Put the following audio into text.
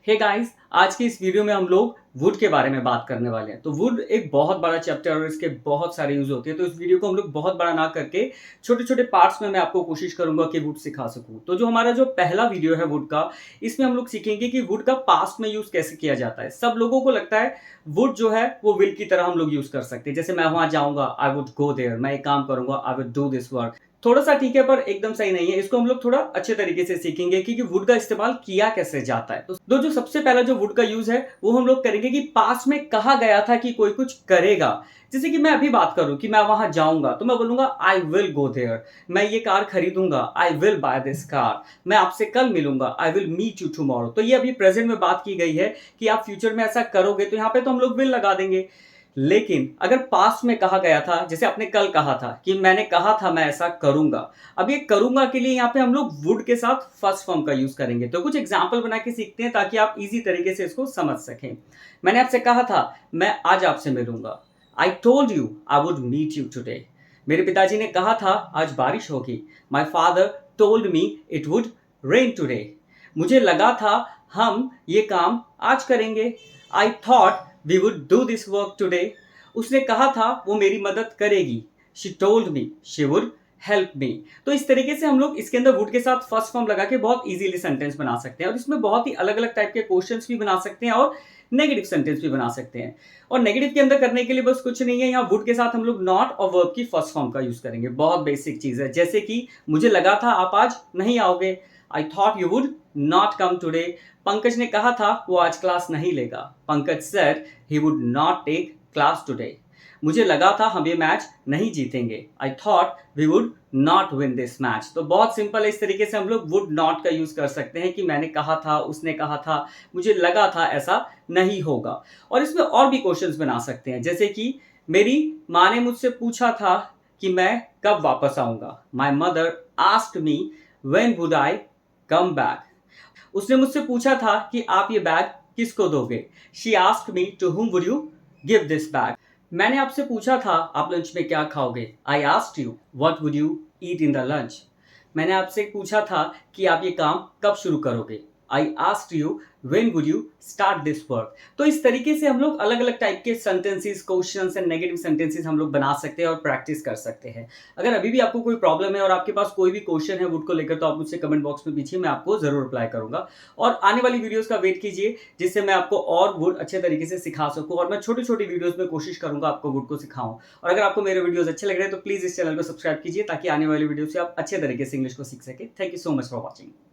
Hey guys, आज की इस वीडियो में हम लोग वुड के बारे में बात करने वाले हैं। तो वुड एक बहुत बड़ा चैप्टर और इसके बहुत सारे यूज होते हैं। तो इस वीडियो को हम लोग बहुत बड़ा ना करके छोटे छोटे पार्ट्स में मैं आपको कोशिश करूंगा कि वुड सिखा सकूं। तो जो हमारा जो पहला वीडियो है वुड का, इसमें हम लोग सीखेंगे कि वुड का पास्ट में यूज कैसे किया जाता है। सब लोगों को लगता है वुड जो है वो विल की तरह हम लोग यूज कर सकते हैं। जैसे मैं वहां जाऊंगा, आई वुड गो देयर, मैं एक काम करूंगा, I would do this work. थोड़ा सा ठीक है पर एकदम सही नहीं है। इसको हम लोग थोड़ा अच्छे तरीके से सीखेंगे कि वुड का इस्तेमाल किया कैसे जाता है। तो जो सबसे पहला जो वुड का यूज है वो हम लोग करेंगे कि पास्ट में कहा गया था कि कोई कुछ करेगा। जैसे कि मैं अभी बात करूं कि मैं वहां जाऊंगा तो मैं बोलूंगा आई विल गो देयर। मैं ये कार खरीदूंगा, I will buy this car. मैं आपसे कल मिलूंगा, I will meet you tomorrow. तो ये अभी प्रेजेंट में बात की गई है कि आप फ्यूचर में ऐसा करोगे, तो यहां पे तो हम लोग विल लगा देंगे। लेकिन अगर पास्ट में कहा गया था, जैसे आपने कल कहा था कि मैंने कहा था मैं ऐसा करूंगा, अब ये करूंगा के लिए यहाँ पे हम लोग वुड के साथ फर्स्ट फॉर्म का यूज करेंगे। तो कुछ एग्जांपल बना के सीखते हैं ताकि आप इजी तरीके से इसको समझ सकें। मैंने आपसे कहा था मैं आज आपसे मिलूंगा, I told you I would meet you today. मेरे पिताजी ने कहा था आज बारिश होगी, my father told me it would rain today. मुझे लगा था हम ये काम आज करेंगे, I thought we would do this work today. उसने कहा था वो मेरी मदद करेगी, she told me she would help me. तो इस तरीके से हम लोग इसके अंदर वुड के साथ फर्स्ट फॉर्म लगा के बहुत इजीली सेंटेंस बना सकते हैं और इसमें बहुत ही अलग अलग टाइप के क्वेश्चंस भी बना सकते हैं और नेगेटिव सेंटेंस भी बना सकते हैं। और नेगेटिव के अंदर करने के लिए बस कुछ नहीं है, यहाँ वुड के साथ हम लोग नॉट और वर्ब की फर्स्ट फॉर्म का यूज करेंगे। बहुत बेसिक चीज है, जैसे कि मुझे लगा था आप आज नहीं आओगे, I thought you would not come today. Pankaj ने कहा था वो आज क्लास नहीं लेगा, Pankaj said he would not take class today. मुझे लगा था हम ये मैच नहीं जीतेंगे, I thought we would not win this match. तो बहुत सिंपल है, इस तरीके से हम लोग वुड नॉट का यूज कर सकते हैं कि मैंने कहा था, उसने कहा था, मुझे लगा था ऐसा नहीं होगा। और इसमें और भी क्वेश्चंस बना सकते हैं, जैसे कि मेरी माँ ने मुझसे पूछा था कि मैं कब वापस आऊंगा, my mother asked me when would I come back. उसने मुझसे पूछा था कि आप ये बैग किसको दोगे, she asked me to whom would you give this bag. मैंने आपसे पूछा था आप लंच में क्या खाओगे, I asked you what would you eat in the lunch. मैंने आपसे पूछा था कि आप ये काम कब शुरू करोगे, आई asked you when would you start this work. तो इस तरीके से हम लोग अलग अलग टाइप के sentences, questions and negative sentences हम लोग बना सकते हैं और प्रैक्टिस कर सकते हैं। अगर अभी भी आपको कोई प्रॉब्लम है और आपके पास कोई भी क्वेश्चन है वुड को लेकर, तो आप मुझसे कमेंट बॉक्स में पूछिए, मैं आपको जरूर रिप्लाई करूंगा। और आने वाली वीडियोस का वेट कीजिए जिससे मैं आपको और वुड अच्छे तरीके से सिखा सकूं और मैं छोटी छोटी वीडियोस में कोशिश करूंगा आपको वुड को सिखाऊं। और अगर आपको मेरे वीडियोस अच्छे लग रहे हैं तो प्लीज इस चैनल को सब्सक्राइब कीजिए ताकि आने वाली वीडियो से आप अच्छे तरीके से इंग्लिश को सीख सके। Thank you so much for watching.